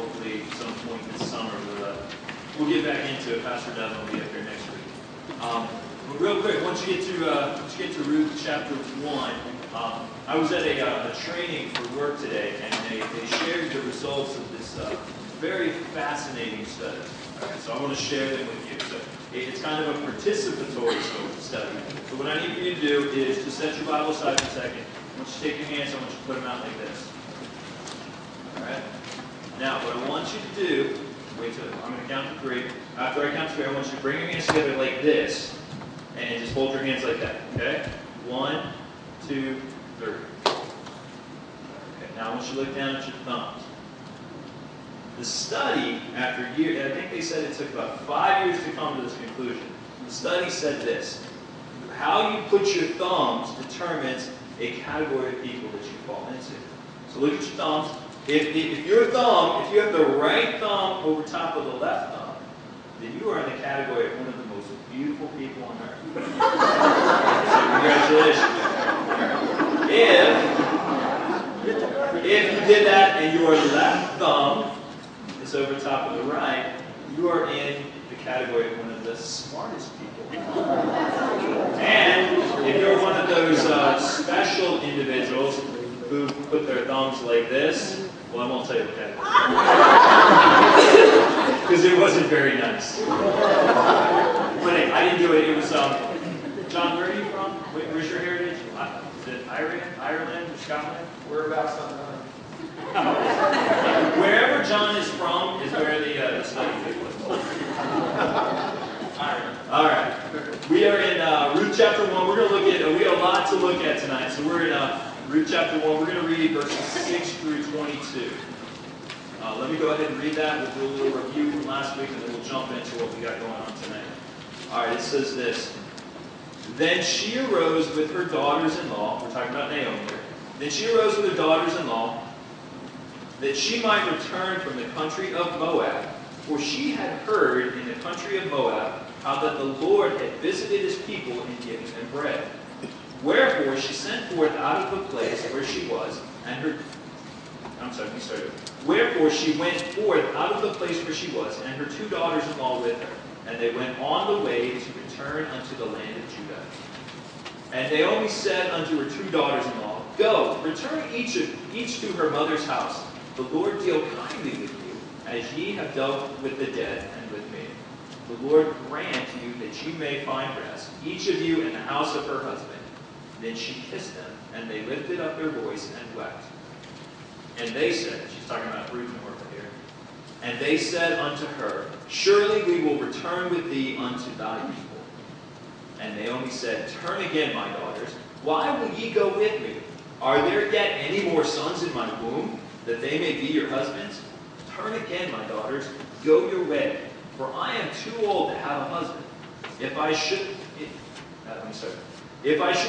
hopefully some point this summer we'll get back into it. Pastor Devin will be up here next week. But real quick, once you get to Ruth chapter 1, I was at a training for work today, and they shared the results of this very fascinating study. Right, so I want to share them with you. So it's kind of a participatory study. So what I need for you to do is to set your Bible aside for a second. I want you to take your hands, I want you to put them out like this. Alright? Now, what I want you to do, wait till I'm going to count to 3. After I count to 3, I want you to bring your hands together like this, and just hold your hands like that. Okay? 1, 2, 3. Okay, now I want you to look down at your thumbs. The study, after years, I think they said it took about 5 years to come to this conclusion. The study said this: how you put your thumbs determines a category of people that you fall into. So look at your thumbs. If you have the right thumb over top of the left thumb, then you are in the category of one of the most beautiful people on earth. So congratulations. If you did that and your left thumb is over top of the right, you are in the category of one of the smartest people. And if you're one of those special individuals who put their thumbs like this, well, I won't tell you the category. Because it wasn't very nice. But hey, I didn't do it. It was, John, where are you from? Where's your heritage? Is it Ireland or Scotland? Whereabouts on Wherever John is from is where the study took place. All right. We are in Ruth chapter 1. We're going to look at, we have a lot to look at tonight. So we're in Ruth chapter 1. We're going to read verses 6 through 22. Let me go ahead and read that. We'll do a little review from last week, and then we'll jump into what we got going on tonight. All right, it says this. Then she arose with her daughters-in-law. We're talking about Naomi here. Then she arose with her daughters-in-law, that she might return from the country of Moab, for she had heard in the country of Moab how that the Lord had visited his people in giving them bread. Wherefore she sent forth out of the place where she was, Wherefore she went forth out of the place where she was, and her 2 daughters-in-law with her, and they went on the way to return unto the land of Judah. And Naomi said unto her 2 daughters-in-law, Go, return each to her mother's house. The Lord deal kindly with you, as ye have dealt with the dead and with me. The Lord grant you that ye may find rest, each of you in the house of her husband. Then she kissed them, and they lifted up their voice and wept. And they said, she's talking about Ruth and Orpah here, and they said unto her, Surely we will return with thee unto thy people. And Naomi said, Turn again, my daughters. Why will ye go with me? Are there yet any more sons in my womb, that they may be your husbands? Turn again, my daughters, go your way, for I am too old to have a husband. If I should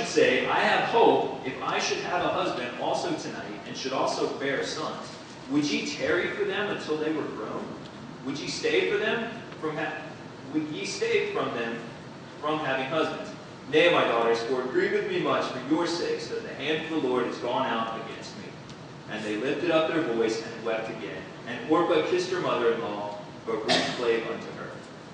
say, I have hope, if I should have a husband also tonight, and should also bear sons, would ye tarry for them until they were grown? Would ye stay from them from having husbands? Nay, my daughters, for it grieveth me much for your sakes that the hand of the Lord is gone out against me. And they lifted up their voice and wept again. And Orpah kissed her mother-in-law, but Ruth clave unto her.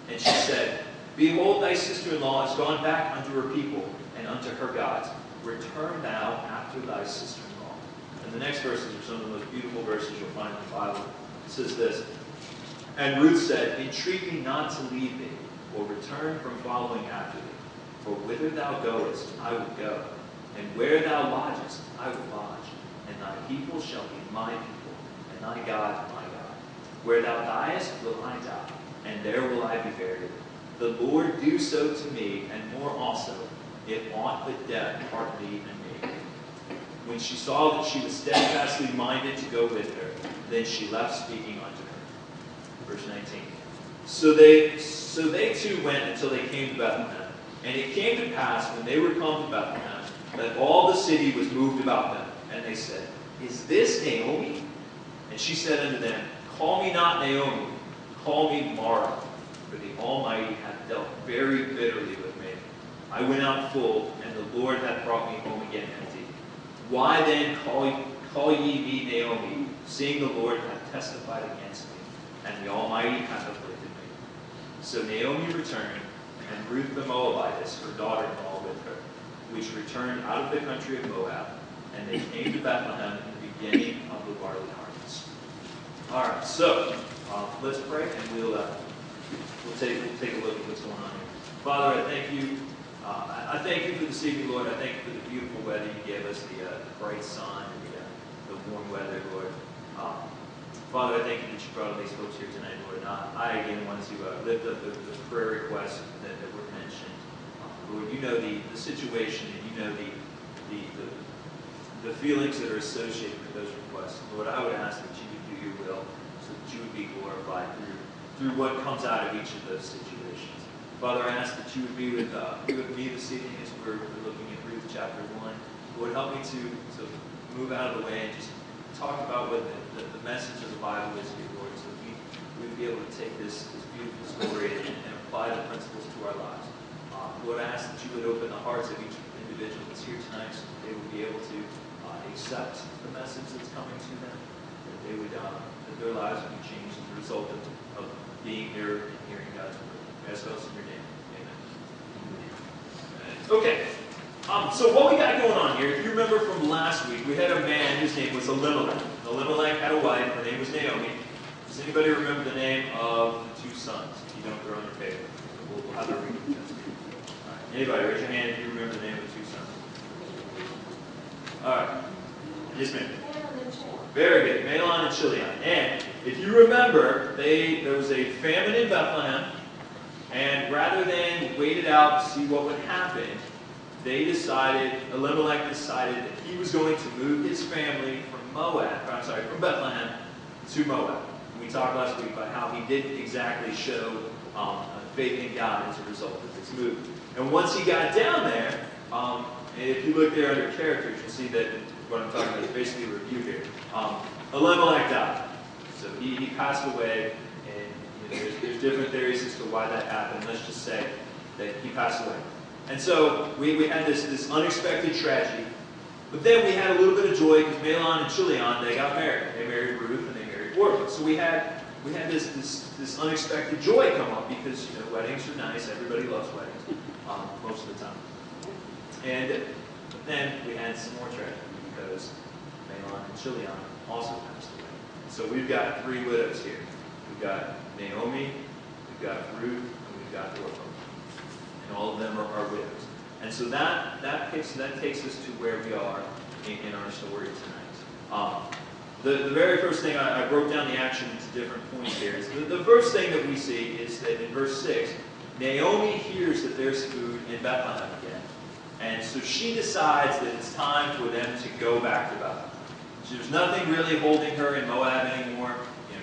And she said, Behold, thy sister-in-law is gone back unto her people and unto her gods. Return thou after thy sister-in-law. And the next verses are some of the most beautiful verses you'll find in the Bible. It says this, And Ruth said, Entreat me not to leave thee, or return from following after thee. For whither thou goest, I will go, and where thou lodgest, I will lodge. And thy people shall be my people, and thy God my God. Where thou diest will I die, and there will I be buried. The Lord do so to me, and more also, if aught but death part thee and me. When she saw that she was steadfastly minded to go with her, then she left speaking unto her. Verse 19. So they too went until they came to Bethlehem. And it came to pass, when they were come to Bethlehem, that all the city was moved about them. And they said, Is this Naomi? And she said unto them, Call me not Naomi, call me Mara, for the Almighty hath dealt very bitterly with me. I went out full, and the Lord hath brought me home again empty. Why then call ye me Naomi, seeing the Lord hath testified against me, and the Almighty hath afflicted me. So Naomi returned, and Ruth the Moabitess, her daughter-in-law, with her, which returned out of the country of Moab, and they came to Bethlehem in the beginning of the barley harvest. All right, so let's pray, and we'll take a look at what's going on here. Father, I thank you. I thank you for this evening, Lord. I thank you for the beautiful weather you gave us, the bright sun, and the warm weather, Lord. Father, I thank you that you brought all these folks here tonight, Lord. And I again want to lift up the prayer requests that were mentioned. Lord, you know the situation, and you know the feelings that are associated with those requests. Lord, I would ask that you would do your will, so that you would be glorified through what comes out of each of those situations. Father, I ask that you would be with me this evening as we're looking at Ruth chapter 1. Lord, help me to move out of the way and just talk about what the message of the Bible is here, Lord, so that we'd be able to take this beautiful story and apply the principles to our lives. Lord, I ask that you would open the hearts of each individual that's here tonight so that they would be able to accept the message that's coming to them, that they would that their lives would be changed as a result of being here and hearing God's word. I ask us in your name. Amen. Okay. So what we got going on here, if you remember from last week, we had a man whose name was Elimelech. Elimelech had a wife, her name was Naomi. Does anybody remember the name of the two sons? If you don't, throw on your paper. We'll have a reading test. All right. Anybody, raise your hand if you remember the name of the two sons. All right. Yes, ma'am. Very good. Mahlon and Chilion. And if you remember, there was a famine in Bethlehem, and rather than wait it out to see what would happen, Elimelech decided that he was going to move his family from Bethlehem to Moab. We talked last week about how he didn't exactly show faith in God as a result of this move. And once he got down there, if you look there under characters, you'll see that what I'm talking about is basically a review here. Elimelech died. So he passed away, and there's different theories as to why that happened. Let's just say that he passed away. And so we had this unexpected tragedy. But then we had a little bit of joy because Mahlon and Chilion, they got married. They married Ruth and they married Orpah. So we had this unexpected joy come up because weddings are nice. Everybody loves weddings most of the time. And then we had some more tragedy because Mahlon and Chilion also passed away. So we've got three widows here. We've got Naomi, we've got Ruth, and we've got Orpah. And all of them are widows. And so that takes us to where we are in our story tonight. The very first thing, I broke down the action into different points here. Is the first thing that we see is that in verse 6, Naomi hears that there's food in Bethlehem again. And so she decides that it's time for them to go back to Bethlehem. There's nothing really holding her in Moab anymore.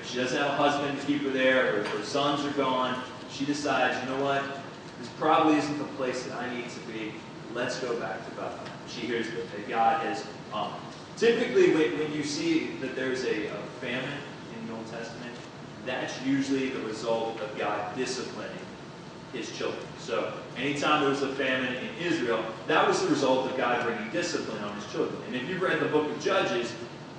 She doesn't have a husband to keep her there. Her sons are gone. She decides, you know what? This probably isn't the place that I need to be. Let's go back to Bethlehem. She hears that God has... typically, when you see that there's a famine in the Old Testament, that's usually the result of God disciplining his children. So, anytime there was a famine in Israel, that was the result of God bringing discipline on his children. And if you've read the book of Judges,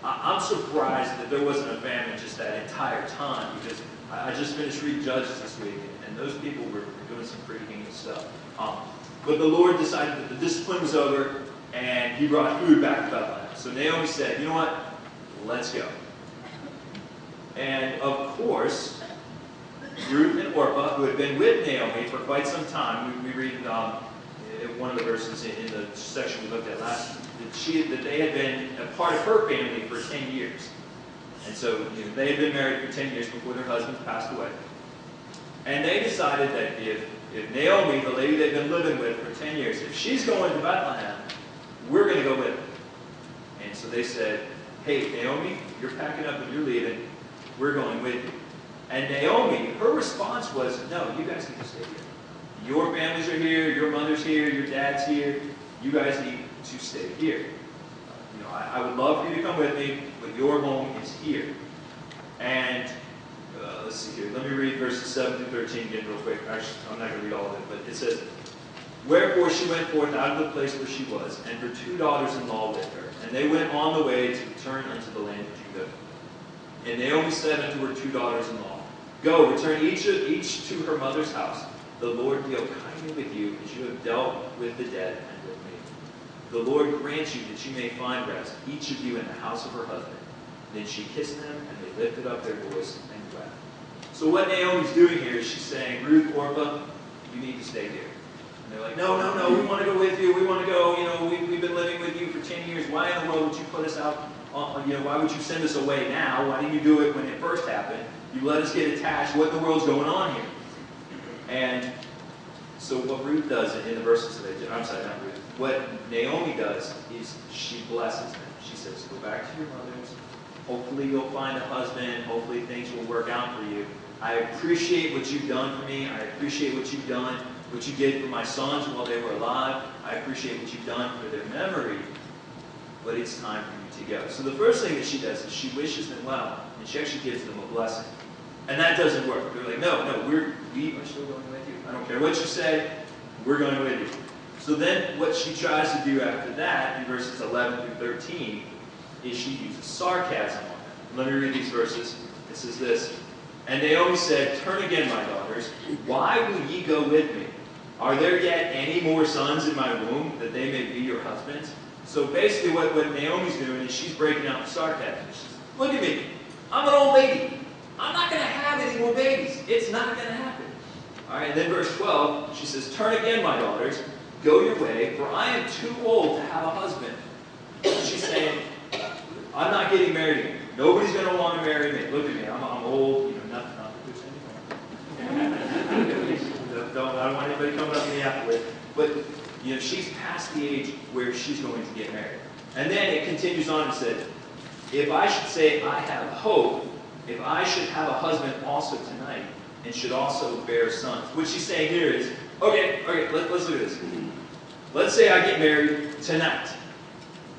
I'm surprised that there wasn't a famine just that entire time, because I just finished reading Judges this week, and those people were doing some pretty heinous stuff. But the Lord decided that the discipline was over, and he brought food back to Bethlehem. So Naomi said, you know what? Let's go. And of course, Ruth and Orpah, who had been with Naomi for quite some time, we read one of the verses in the section we looked at last, that they had been a part of her family for 10 years. And so they had been married for 10 years before their husbands passed away. And they decided that if Naomi, the lady they've been living with for 10 years, if she's going to Bethlehem, we're going to go with her. And so they said, hey, Naomi, you're packing up and you're leaving. We're going with you. And Naomi, her response was, no, you guys need to stay here. Your families are here, your mother's here, your dad's here. You guys need to stay here. I would love for you to come with me, but your home is here. And let's see here. Let me read verses 7 through 13 again real quick. Actually, I'm not going to read all of it, but it says, wherefore she went forth out of the place where she was, and her two daughters-in-law with her. And they went on the way to return unto the land of Judah. And Naomi said unto her 2 daughters-in-law, Go, return each to her mother's house. The Lord deal kindly with you, as you have dealt with the dead and with me. The Lord grant you that you may find rest, each of you in the house of her husband. Then she kissed them, and they lifted up their voice and wept. So what Naomi's doing here is she's saying, Ruth, Orpah, you need to stay here. And they're like, no, we want to go with you. We want to go. We've been living with you for 10 years. Why in the world would you put us out? Why would you send us away now? Why didn't you do it when it first happened? You let us get attached. What in the world's going on here? And so what Ruth does in the verses that what Naomi does is she blesses them. She says, go back to your mothers. Hopefully you'll find a husband. Hopefully things will work out for you. I appreciate what you've done for me. I appreciate what you've done, what you did for my sons while they were alive. I appreciate what you've done for their memory. But it's time for you to go. So the first thing that she does is she wishes them well, and she actually gives them a blessing. And that doesn't work. They're like, no, we are still going with you. I don't care what you say, we're going with you. So then what she tries to do after that, in verses 11 through 13, is she uses sarcasm on them. Let me read these verses. It says this, And Naomi said, Turn again, my daughters. Why will ye go with me? Are there yet any more sons in my womb, that they may be your husbands? So basically what Naomi's doing is she's breaking out the sarcasm. She says, look at me. I'm an old lady. I'm not going to have any more babies. It's not going to happen. All right, and then verse 12, she says, Turn again, my daughters. Go your way, for I am too old to have a husband. She's saying, I'm not getting married again. Nobody's going to want to marry me. Look at me. I'm old. Not I don't want anybody coming up to me afterwards. But she's past the age where she's going to get married. And then it continues on and said, If I should say I have hope, if I should have a husband also tonight, and should also bear sons. What she's saying here is, okay, let's look at this. Let's say I get married tonight.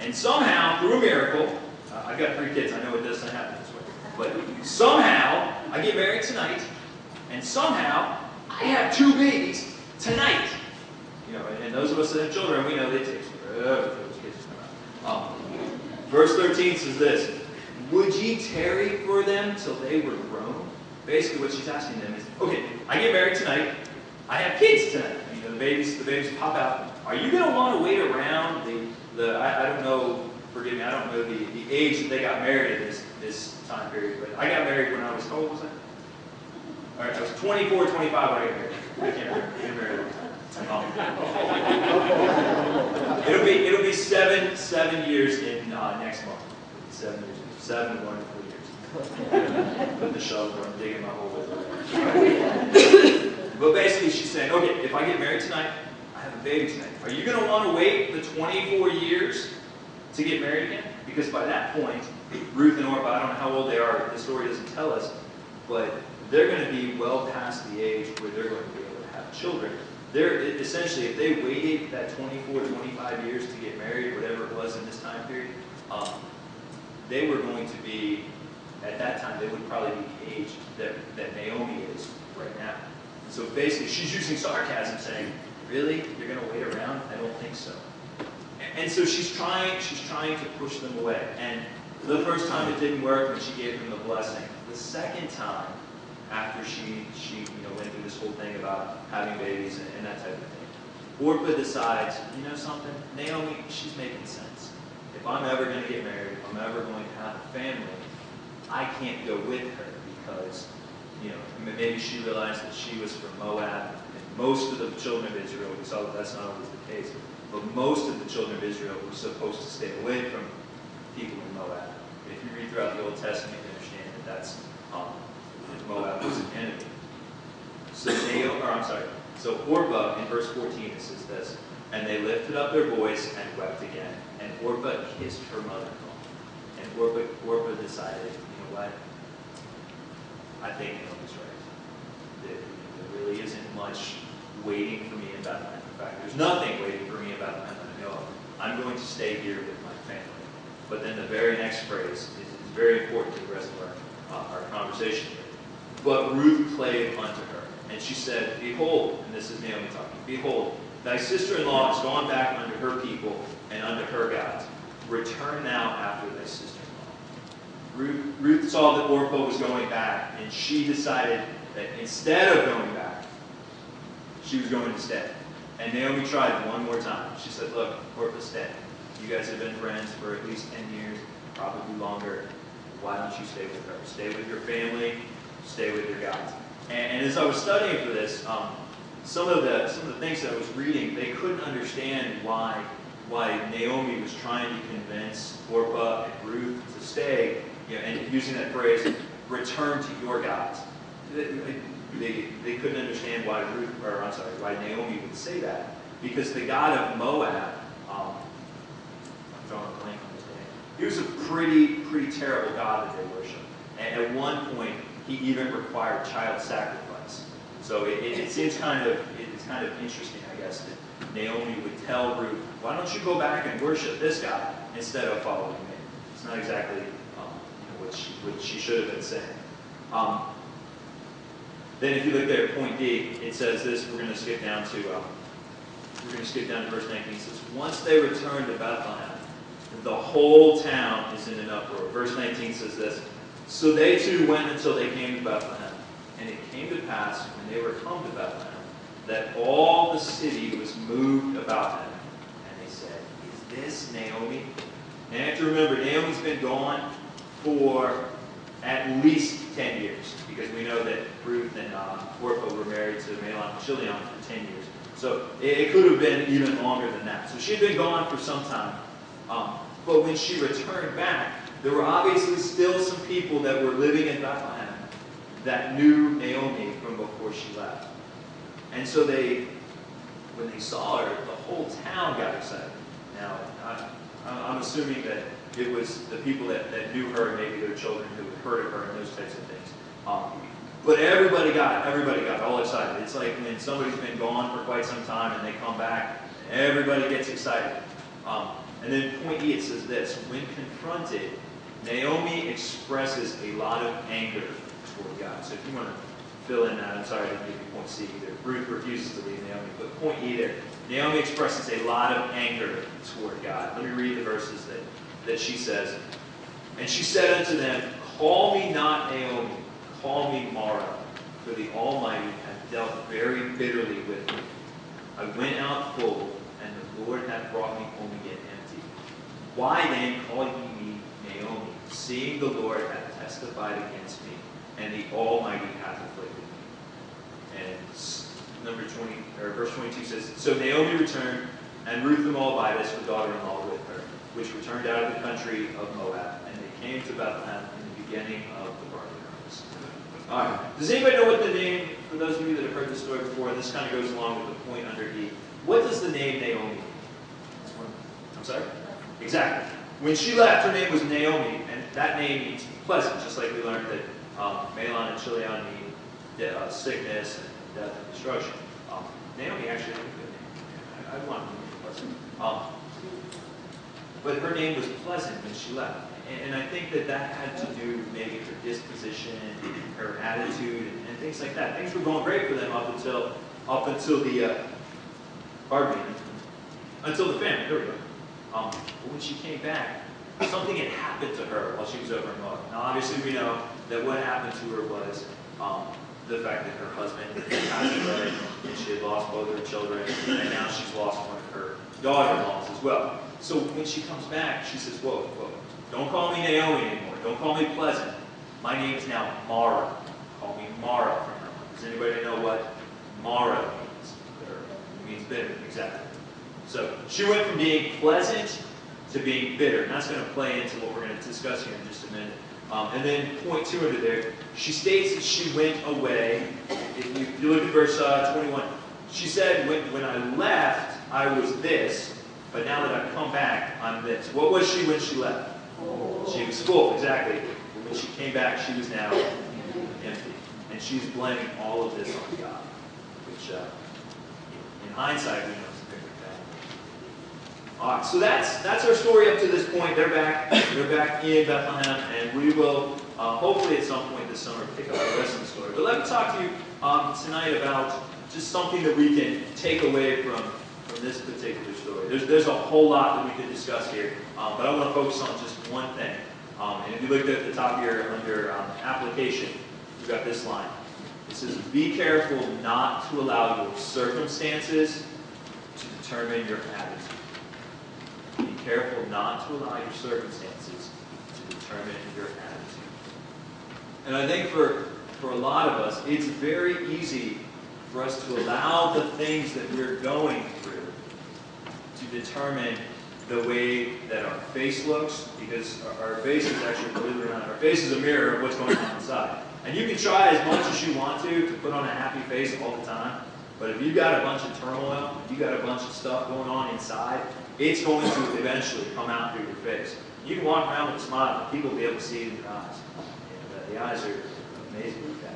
And somehow, through a miracle, I've got 3 kids, I know it doesn't happen this way. But somehow, I get married tonight, and somehow, I have 2 babies tonight. And those of us that have children, we know that it takes forever for those kids to come out. Verse 13 says this, Would ye tarry for them till they were grown? Basically what she's asking them is, okay, I get married tonight, I have kids tonight. The babies pop out. Are you going to want to wait around I don't know, forgive me, I don't know the age that they got married in this time period, but I got married when I was, how old was I? All right, I was 24, 25 when I got married. I can't remember. I got married a long time. It'll be seven years in next month. 7 years. 7 wonderful years. Put the shovel and digging my hole with it. But basically she's saying, okay, if I get married tonight, I have a baby tonight. Are you going to want to wait the 24 years to get married again? Because by that point, Ruth and Orpah, I don't know how old they are, the story doesn't tell us, but they're going to be well past the age where they're going to be able to have children. They're essentially, if they waited that 24, 25 years to get married, whatever it was in this time period, they were going to be, at that time, they would probably be the age that Naomi is right now. So basically, she's using sarcasm, saying, really? You're going to wait around? I don't think so. And so she's trying to push them away. And the first time it didn't work when she gave them the blessing. The second time, after she went through this whole thing about having babies and that type of thing, Orpah decides, you know something? Naomi, she's making sense. If I'm ever going to get married, if I'm ever going to have a family, I can't go with her because, maybe she realized that she was from Moab, and most of the children of Israel, we saw that that's not always the case, but most of the children of Israel were supposed to stay away from people in Moab. If you read throughout the Old Testament, you understand that Moab was an enemy. So Orpah, in verse 14, it says this, And they lifted up their voice and wept again, and Orpah kissed her mother-in-law. And Orpah decided, you know what? I think Naomi's right. There really isn't much waiting for me in Bethlehem. In fact, there's nothing waiting for me in Bethlehem. I'm going to stay here with my family. But then the very next phrase is very important to the rest of our conversation here. But Ruth clave unto her, and she said, Behold, and this is Naomi talking, Behold, thy sister-in-law is gone back unto her people and unto her gods. Return now after thy sister-in-law. Ruth saw that Orpah was going back, and she decided that instead of going back, she was going to stay. And Naomi tried one more time. She said, look, Orpah, stay. You guys have been friends for at least 10 years, probably longer. Why don't you stay with her? Stay with your family, stay with your guys. And as I was studying for this, some of the things that I was reading, they couldn't understand why Naomi was trying to convince Orpah and Ruth to stay, and using that phrase, return to your gods. They couldn't understand why why Naomi would say that, because the god of Moab, I'm drawing a blank on his name, he was a pretty terrible god that they worship. And at one point, he even required child sacrifice. So it seems kind of interesting, I guess, that Naomi would tell Ruth, why don't you go back and worship this God instead of following me? It's not exactly what she should have been saying. Then if you look there at point D, it says this. We're going to skip down to verse 19. It says, once they returned to Bethlehem, the whole town is in an uproar. Verse 19 says this. So they too went until they came to Bethlehem. And it came to pass, when they were come to Bethlehem, that all the city was moved about them. And they said, is this Naomi? And you have to remember, Naomi's been gone for at least 10 years. Because we know that Ruth and Orpah were married to Mahlon and Chilion for 10 years. So it could have been even longer than that. So she had been gone for some time. But when she returned back, there were obviously still some people that were living in Bethlehem that knew Naomi from before she left. And so when they saw her, the whole town got excited. Now, I'm assuming that it was the people that knew her, and maybe their children who had heard of her and those types of things. But everybody got all excited. It's like when somebody's been gone for quite some time and they come back, everybody gets excited. And then point E, it says this. When confronted, Naomi expresses a lot of anger toward God. So if you want to fill in that, I'm sorry I didn't give you point C either. Ruth refuses to leave Naomi. But point E there, Naomi expresses a lot of anger toward God. Let me read the verses that she says. And she said unto them, call me not Naomi, call me Mara, for the Almighty hath dealt very bitterly with me. I went out full, and the Lord hath brought me home again empty. Why then call ye me Naomi, seeing the Lord hath testified against me, and the Almighty hath afflicted me? And verse 22 says, so Naomi returned, and Ruth the Moabitess, her daughter-in-law, with her, which returned out of the country of Moab, and they came to Bethlehem in the beginning of the barley harvest. All right. Does anybody know what the name, for those of you that have heard this story before, and this kind of goes along with the point under E, what does the name Naomi mean? I'm sorry? Exactly. When she left, her name was Naomi, and that name means pleasant, just like we learned that Mahlon and Chilion mean sickness and death and destruction. Naomi actually had a good name. I want to be pleasant. But her name was pleasant when she left. And I think that had to do with maybe her disposition, her attitude, and things like that. Things were going great for them up until the until the famine. There we go. But when she came back, something had happened to her while she was over in Moab. Now, obviously, we know that what happened to her was the fact that her husband had passed away, and she had lost both her children, and now she's lost one of her daughter-in-laws as well. So when she comes back, she says, whoa, don't call me Naomi anymore. Don't call me Pleasant. My name is now Mara. Call me Mara from now on. Does anybody know what Mara means? It means bitter, exactly. So she went from being pleasant to being bitter. And that's going to play into what we're going to discuss here in just a minute. And then point 2 under there, she states that she went away. If you look at verse 21, she said, when I left, I was this, but now that I've come back, I'm this. What was she when she left? Full. She was full, exactly. But when she came back, she was now empty. And she's blaming all of this on God, which in hindsight, we know is a bigger thing. All right, so that's our story up to this point. They're back in Bethlehem, and we will hopefully at some point this summer pick up the rest of the story. But let me talk to you tonight about just something that we can take away from this particular story. There's a whole lot that we could discuss here, but I want to focus on just one thing. And if you looked at the top here under application, you've got this line. It says, be careful not to allow your circumstances to determine your attitude. Be careful not to allow your circumstances to determine your attitude. And I think for a lot of us, it's very easy for us to allow the things that we're going through to determine the way that our face looks, because our face is actually, believe it or not, our face is a mirror of what's going on inside. And you can try as much as you want to put on a happy face all the time, but if you've got a bunch of turmoil, if you've got a bunch of stuff going on inside, it's going to eventually come out through your face. You can walk around with a smile, and people will be able to see it in your eyes. And, the eyes are amazing with that.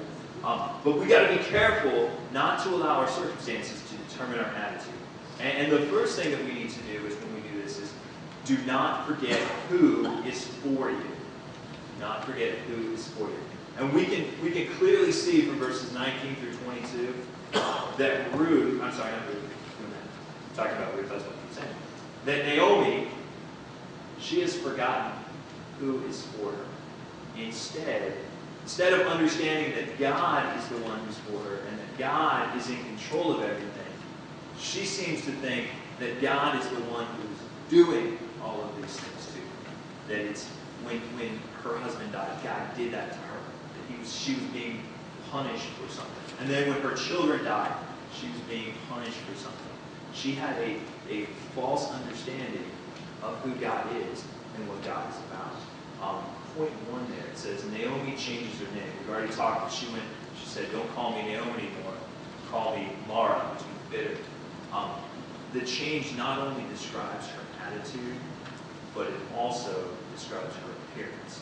But we got to be careful not to allow our circumstances to determine our attitude. And the first thing that we need to do is when we do this is do not forget who is for you. Do not forget who is for you. And we can clearly see from verses 19 through 22 that Ruth, I'm sorry, not Ruth, I'm talking about Ruth, that's what I'm saying, that Naomi, she has forgotten who is for her. Instead of understanding that God is the one who's for her and that God is in control of everything, she seems to think that God is the one who's doing all of these things too. That it's when her husband died, God did that to her. That she was being punished for something. And then when her children died, she was being punished for something. She had a false understanding of who God is and what God is about. Point 1 there, it says Naomi changes her name. We've already talked. She said, don't call me Naomi anymore. Call me Mara, which means bitter. The change not only describes her attitude, but it also describes her appearance.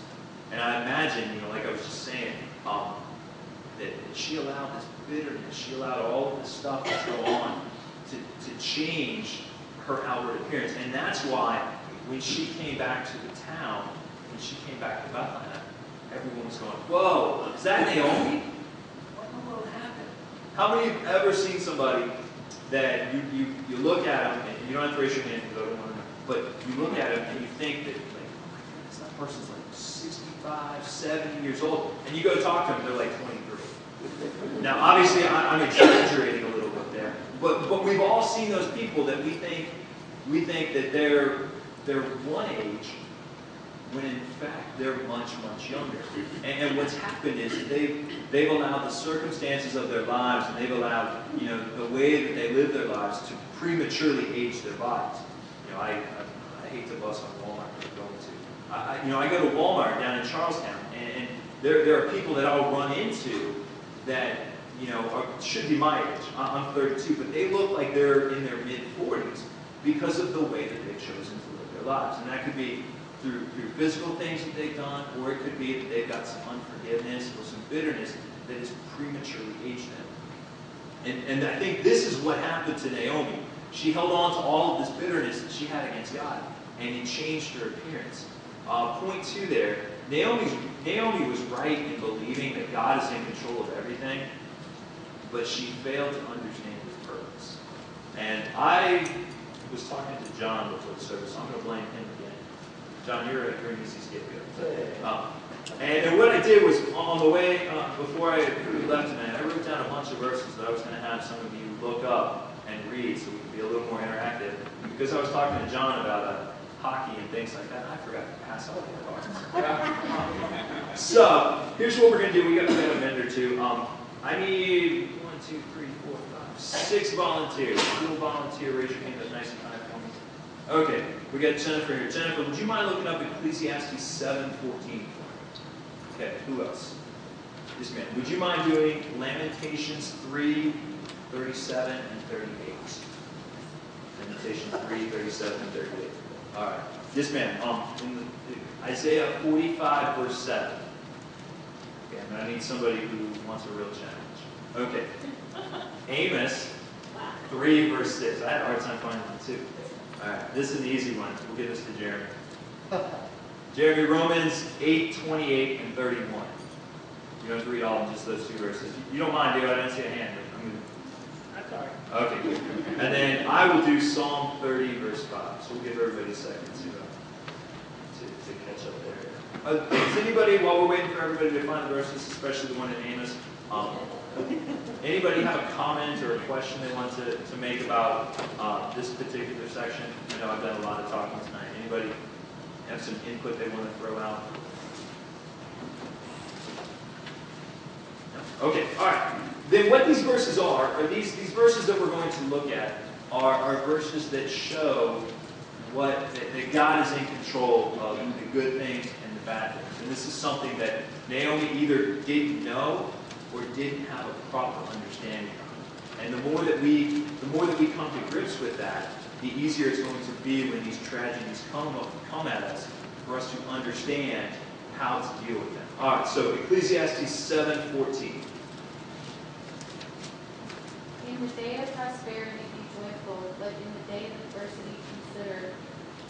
And I imagine, like I was just saying, that she allowed this bitterness, she allowed all of this stuff to go on to change her outward appearance. And that's why when she came back to the town, when she came back to Bethlehem, everyone was going, whoa, is that Naomi? What in the world happened? How many have ever seen somebody that you look at them, and you don't have to raise your hand because I don't want to know, but you look at them and you think that, like, oh my goodness, that person's like 65, 70 years old, and you go talk to them, they're like 23. Now, obviously, I'm exaggerating a little bit there, but we've all seen those people that we think that they're one age, when in fact they're much, much younger. And what's happened is they've allowed the circumstances of their lives, and they've allowed the way that they live their lives to prematurely age their bodies. I hate to bust on Walmart that I'm going to. I go to Walmart down in Charlestown, and there are people that I'll run into that should be my age. I'm 32, but they look like they're in their mid-40s because of the way that they've chosen to live their lives, and that could be through physical things that they've done, or it could be that they've got some unforgiveness or some bitterness that has prematurely aged them. And I think this is what happened to Naomi. She held on to all of this bitterness that she had against God, and it changed her appearance. Point 2 there, Naomi was right in believing that God is in control of everything, but she failed to understand His purpose. And I was talking to John before the service, so I'm going to blame him again. John, you're an easy scapegoat. And what I did was, on the way, before I left tonight, I wrote down a bunch of verses that I was going to have some of you look up and read so we could be a little more interactive. Because I was talking to John about hockey and things like that, I forgot to pass out the cards. So, here's what we're going to do. We got a minute or two. I need 1, 2, 3, 4, 5, 6 volunteers. If you'll volunteer, raise your hand up nice and high for me. Okay, we got Jennifer here. Jennifer, would you mind looking up Ecclesiastes 7:14 for me? Okay, who else? This man. Would you mind doing Lamentations 3:37 and 38? Lamentations 3:37 and 38. All right. This man. Isaiah 45 verse 7. Okay, and I need somebody who wants a real challenge. Okay. Amos 3 verse 6. I had a hard time finding that too. All right. This is an easy one. We'll give this to Jeremy. Jeremy, Romans 8:28 and 31. You don't have to read all of them, just those 2 verses. You don't mind, do I didn't see a hand. That's all right. Okay, good. And then I will do Psalm 30, verse 5. So we'll give everybody a second to to catch up there. Does anybody, while we're waiting for everybody to find the verses, especially the one in Amos, anybody have a comment or a question they want to make about this particular section? I know I've done a lot of talking tonight. Anybody have some input they want to throw out? No? Okay, all right. Then what these verses are these verses that we're going to look at are verses that show that God is in control of the good things and the bad things. And this is something that Naomi either didn't know or didn't have a proper understanding of. And the more that we come to grips with that, the easier it's going to be when these tragedies come at us for us to understand how to deal with them. All right, so Ecclesiastes 7:14. In the day of prosperity be joyful, but in the day of adversity consider,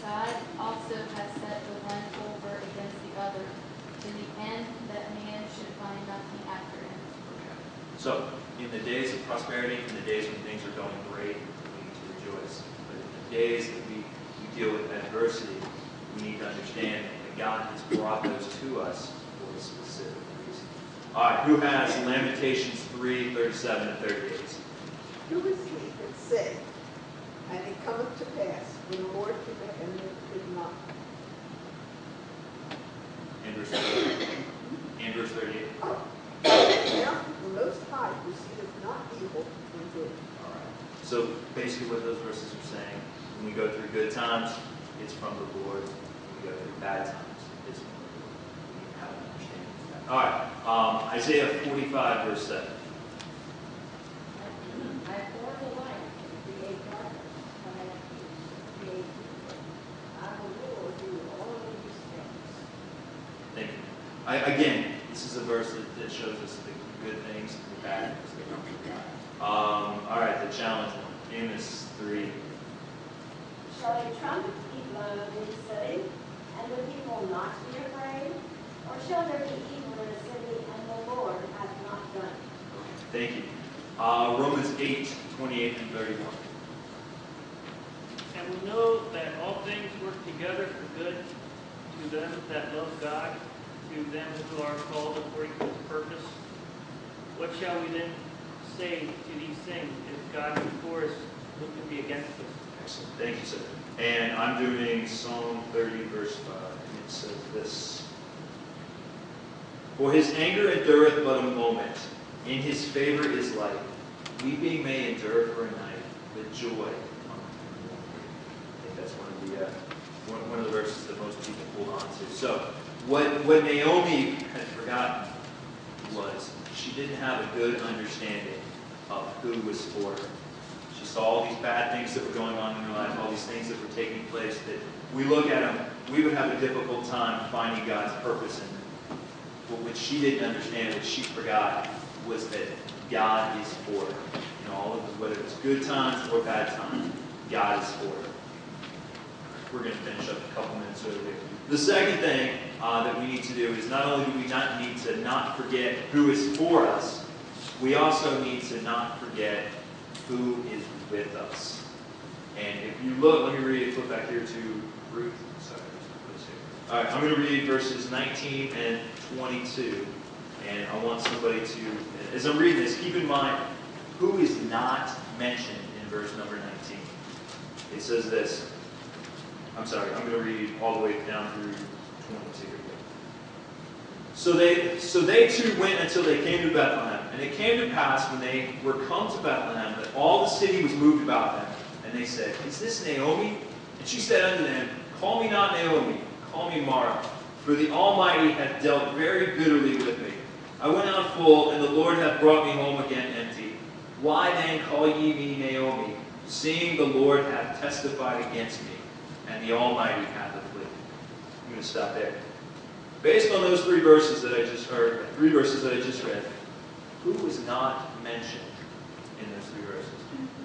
God also has set the one over against the other, in the end that man should find nothing after him. Okay. So, in the days of prosperity, in the days when things are going great, we need to rejoice. But in the days that we deal with adversity, we need to understand that God has brought those to us for a specific reason. All right, who has Lamentations 3:37 and 38? Who is he that said, and it cometh to pass, when the Lord did not? And verse 38. And verse 38. Now the Most High receiveth not evil from good. All right. So basically what those verses are saying, when we go through good times, it's from the Lord. When we go through bad times, it's from the Lord. We need to have an understanding of that. All right. Isaiah 45, verse 7. I form the light and create darkness, and I create evil. I will rule you all of these things. Thank you. Again, this is a verse that shows us the good things and the bad things that come from God. All right, the challenge one. Amos 3. Shall a trumpet be blown in the city, and the people not be afraid? Or shall there be evil in the city, and the Lord hath not done it? Thank you. Romans 8:28 and 31. And we know that all things work together for good to them that love God, to them who are called according to his purpose. What shall we then say to these things? If God is for us, who can be against us? Excellent. Thank you, sir. And I'm doing Psalm 30, verse 5. And it says this. For his anger endureth but a moment. In his favor is light. Weeping may endure for a night, but joy cometh in the morning. I think that's one of the verses that most people hold on to. So, what Naomi had forgotten was she didn't have a good understanding of who was for her. She saw all these bad things that were going on in her life, all these things that were taking place that we look at them, we would have a difficult time finding God's purpose in them. But what she didn't understand, what she forgot, was that God is for her. You know, all of it, whether it's good times or bad times, God is for her. We're going to finish up a couple minutes earlier. The second thing that we need to do is not only do we not need to not forget who is for us, we also need to not forget who is with us. And if you look, let me read, flip back here to Ruth. Sorry, all right, I'm going to read verses 19 and 22. And I want somebody to, as I'm reading this, keep in mind who is not mentioned in verse number 19. It says this. I'm sorry, I'm going to read all the way down through 22. So they too went until they came to Bethlehem. And it came to pass when they were come to Bethlehem that all the city was moved about them. And they said, Is this Naomi? And she said unto them, Call me not Naomi, call me Mara. For the Almighty hath dealt very bitterly with me. I went out full, and the Lord hath brought me home again empty. Why then call ye me Naomi, seeing the Lord hath testified against me, and the Almighty hath afflicted me? I'm going to stop there. Based on those three verses that I just read, who was not mentioned in those three verses?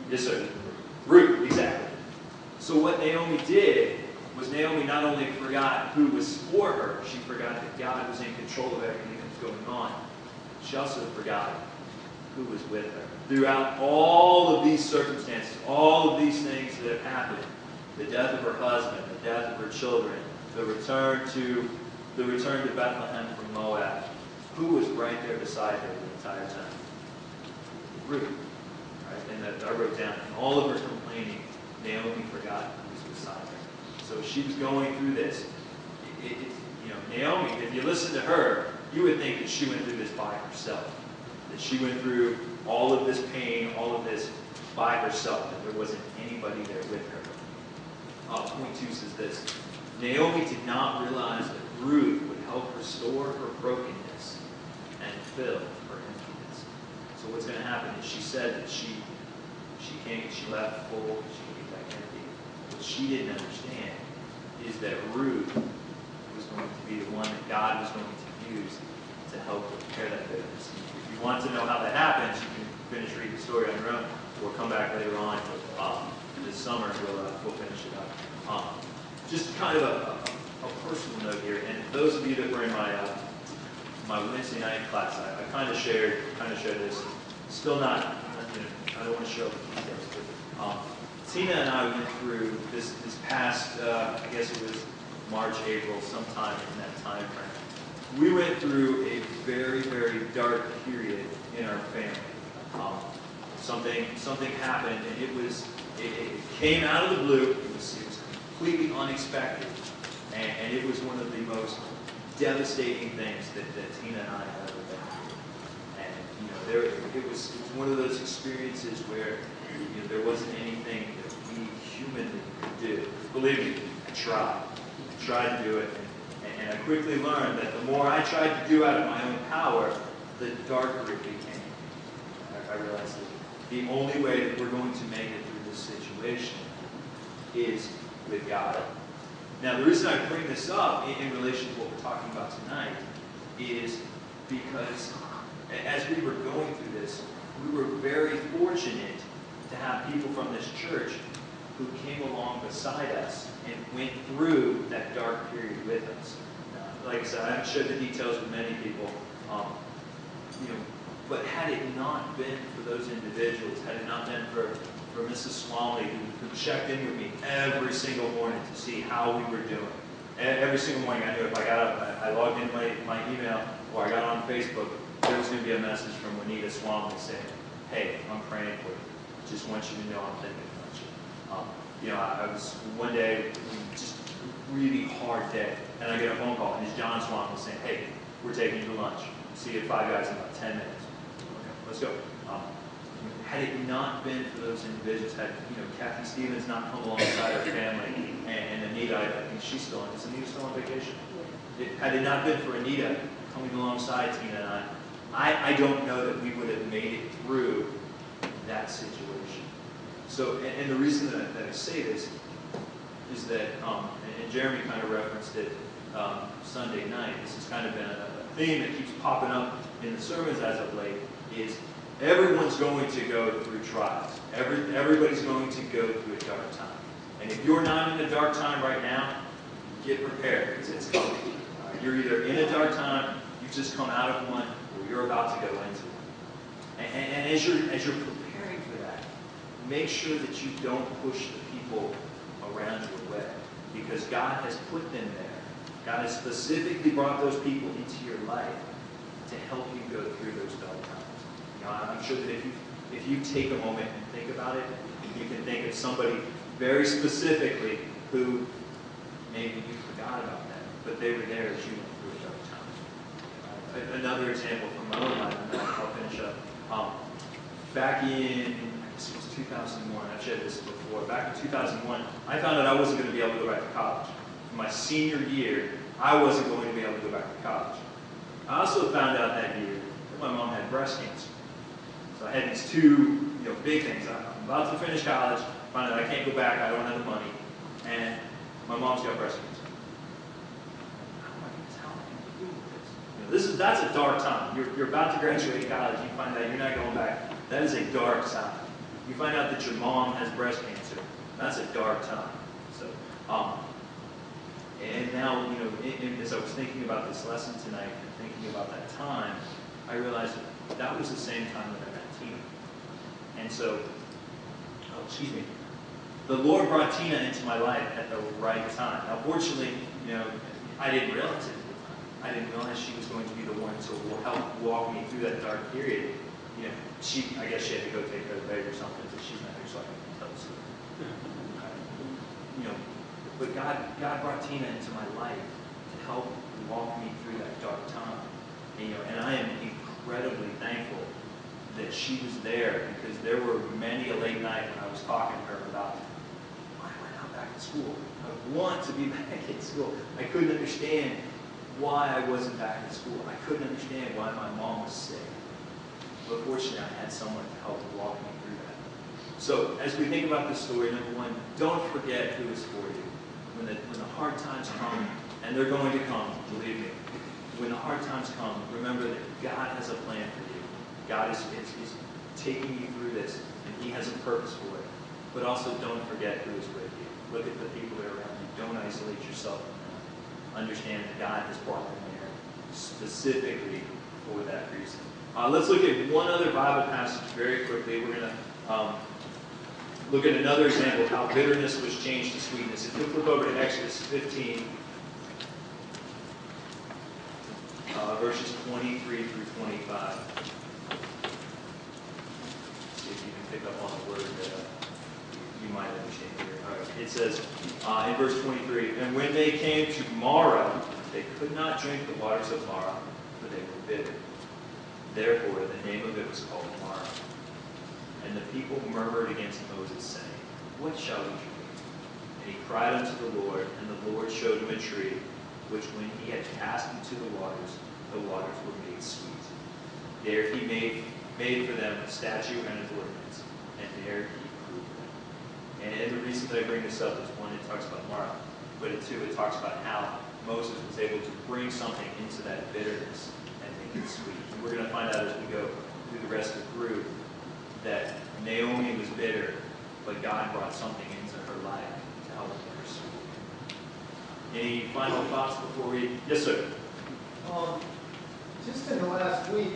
Yes, sir. Ruth, exactly. So what Naomi did was Naomi not only forgot who was for her, she forgot that God was in control of everything that was going on. She also forgot who was with her. Throughout all of these circumstances, all of these things that have happened, the death of her husband, the death of her children, the return to Bethlehem from Moab, who was right there beside her the entire time? Ruth. Right? And I wrote down, in all of her complaining, Naomi forgot who was beside her. So she was going through this. Naomi, if you listen to her, you would think that she went through this by herself. That she went through all of this pain, all of this by herself, that there wasn't anybody there with her. Point 2 says this: Naomi did not realize that Ruth would help restore her brokenness and fill her emptiness. So what's going to happen is she said that she left full, she came back empty. What she didn't understand is that Ruth was going to be the one that God was going to use to help repair that bitterness. If you want to know how that happens, you can finish reading the story on your own, or come back later on. This summer we'll finish it up. Just kind of a personal note here, and those of you that were in my Wednesday night class, I kind of shared this. Still not, I don't want to show the details, but Tina and I went through this past, I guess it was March, April, sometime in that time frame. We went through a very, very dark period in our family. Something happened, and it came out of the blue. It was completely unexpected, and it was one of the most devastating things that Tina and I have ever been through. And it was one of those experiences where there wasn't anything that we humanly could do. Believe me, I tried to do it, and I quickly learned that the more I tried to do out of my own power, the darker it became. I realized that the only way that we're going to make it through this situation is with God. Now, the reason I bring this up in relation to what we're talking about tonight is because as we were going through this, we were very fortunate to have people from this church who came along beside us and went through that dark period with us. Like I said, I haven't shared the details with many people, but had it not been for those individuals, had it not been for Mrs. Swamley, who checked in with me every single morning to see how we were doing. Every single morning I knew if I got up, I logged in my email, or I got on Facebook, there was going to be a message from Juanita Swamley saying, "Hey, I'm praying for you. Just want you to know I'm thinking about you." I was one day, just a really hard day, and I get a phone call, and it's John Swamley saying, "Hey, we're taking you to lunch. See you at Five Guys in about 10 minutes. Okay, let's go." Had it not been for those individuals, had Kathy Stevens not come alongside her family, and Anita, I think she's still on. Is Anita still on vacation? Had it not been for Anita coming alongside Tina and I don't know that we would have made it through that situation. So, and the reason that I say this is that, and Jeremy kind of referenced it Sunday night. This has kind of been a theme that keeps popping up in the sermons as of late. Is everyone's going to go through trials. Everybody's going to go through a dark time. And if you're not in a dark time right now, get prepared, because it's coming. You're either in a dark time, you've just come out of one, or you're about to go into one. And as you're preparing for that, make sure that you don't push the people around you away, because God has put them there. God has specifically brought those people into your life to help you go through those dark times. I'm sure that if you take a moment and think about it, you can think of somebody very specifically who maybe you forgot about them, but they were there as you went through a dark time. Another example from my own life, and then I'll finish up. Back in, I guess it was 2001, I've shared this before, back in 2001, I found out I wasn't going to be able to go back to college. In my senior year, I wasn't going to be able to go back to college. I also found out that year that my mom had breast cancer. So I had these two big things. I'm about to finish college, find out I can't go back, I don't have the money, and my mom's got breast cancer. How am I going to tell anyone to do this? That's a dark time. You're about to graduate college, you find out you're not going back. That is a dark time. You find out that your mom has breast cancer. That's a dark time. So, and now, as I was thinking about this lesson tonight and thinking about that time, I realized that was the same time that I met Tina. And so, the Lord brought Tina into my life at the right time. Now, fortunately, I didn't realize it at the time. I didn't realize she was going to be the one to help walk me through that dark period. I guess she had to go take her bag or something, so she's not here, so I can tell the story. But God brought Tina into my life to help walk me through that dark time. And I am incredibly thankful that she was there, because there were many a late night when I was talking to her about, why am I not back in school? I want to be back in school. I couldn't understand why I wasn't back in school. I couldn't understand why my mom was sick. But fortunately, I had someone to help walk me through that. So as we think about this story, number one, don't forget who is for you. When the hard times come, and they're going to come, believe me. When the hard times come, remember that God has a plan for you. God is taking you through this, and He has a purpose for it. But also don't forget who is with you. Look at the people that are around you. Don't isolate yourself from them. Understand that God has brought them there specifically for that reason. Let's look at one other Bible passage very quickly. We're going to look at another example of how bitterness was changed to sweetness. If you flip over to Exodus 15, verses 23 through 25. See if you can pick up on the word that you might understand here. All right. It says in verse 23, and when they came to Marah, they could not drink the waters of Marah, for they were bitter. Therefore, the name of it was called Marah. And the people murmured against Moses, saying, what shall we drink? And he cried unto the Lord, and the Lord showed him a tree, which when he had cast into the waters were made sweet. There he made for them a statue and an ordinance, and there he proved them. And the reason that I bring this up is, one, it talks about Marah, but two, it talks about how Moses was able to bring something into that bitterness and make it sweet. And we're going to find out as we go through the rest of the group that Naomi was bitter, but God brought something into her life to help make her sweet. Any final thoughts before we... Yes, sir. Just in the last week,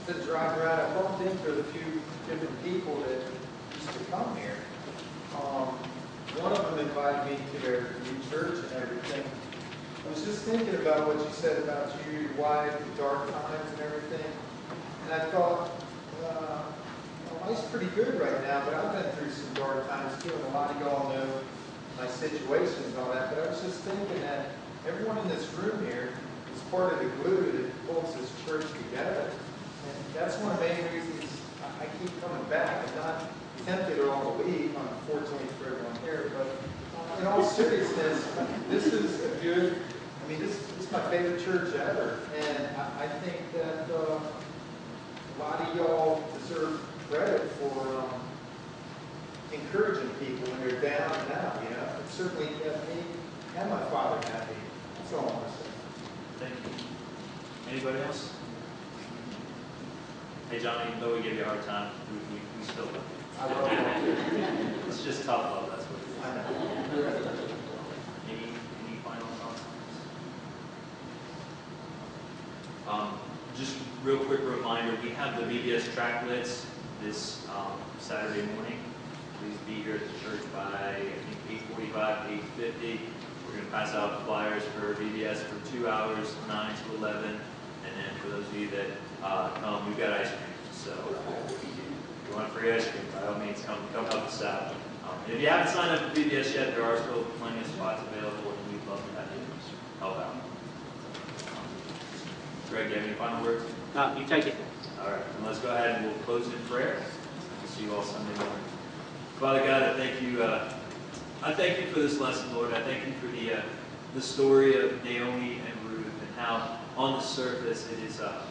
been driving around, I bumped into a few different people that used to come here. One of them invited me to their new church and everything. I was just thinking about what you said about you, your wife, the dark times and everything. And I thought, life's pretty good right now, but I've been through some dark times too, and a lot of y'all know my situation and all that. But I was just thinking that everyone in this room here is part of the glue that holds this church together. And that's one of the main reasons I keep coming back. I'm not tempted at all to leave, unfortunately for everyone here, but in all seriousness, this is a good, this is my favorite church ever. And I think that a lot of y'all deserve credit for encouraging people when they're down and out, It certainly kept me and my father happy. That's all I want to say. Thank you. Anybody else? Hey, John, even though we give you a hard time, we still love you. I love you. It's just tough love, that's what it is. I know. Any final thoughts? Just real quick reminder, we have the VBS track blitz this Saturday morning. Please be here at the church by, I think, 8:45, 8:50. We're going to pass out flyers for VBS for 2 hours, 9 to 11. And then for those of you that come, we've got ice cream. So if you want free ice cream, by all means, come help us out. And if you haven't signed up for VBS yet, there are still plenty of spots available, and we'd love to have you help out. Greg, do you have any final words? No, you take it. All right, and let's go ahead and we'll close in prayer. We'll see you all Sunday morning. Father God, I thank you. I thank you for this lesson, Lord. I thank you for the story of Naomi and Ruth, and how on the surface it's a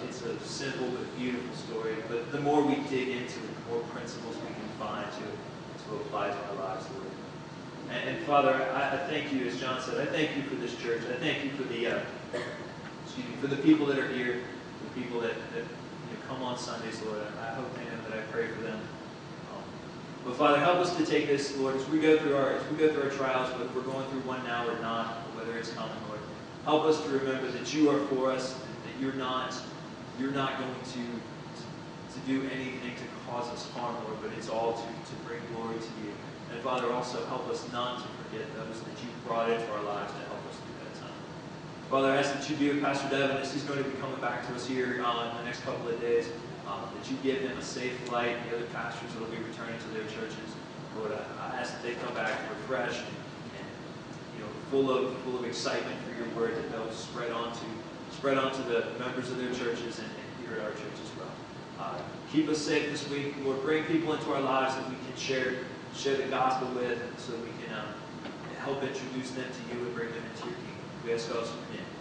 simple but beautiful story. But the more we dig into it, the more principles we can find to apply to our lives, Lord. And Father, I thank you, as John said, I thank you for this church. I thank you for for the people that are here, the people that come on Sundays, Lord. I hope they know that I pray for them. But Father, help us to take this, Lord, as we go through our trials, whether we're going through one now or not, or whether it's coming, Lord. Help us to remember that you are for us, that you're not going to to do anything to cause us harm, Lord, but it's all to bring glory to you. And Father, also help us not to forget those that you brought into our lives to help us through that time. Father, I ask that you be with Pastor Devin as he's going to be coming back to us here in the next couple of days, that you give him a safe flight, and the other pastors that will be returning to their churches. Lord, I ask that they come back refreshed and full of excitement for your word, that they'll spread onto the members of their churches and here at our church as well. Keep us safe this week. Lord, bring people into our lives that we can share the gospel with, so that we can help introduce them to you and bring them into your kingdom. We ask all this in your name.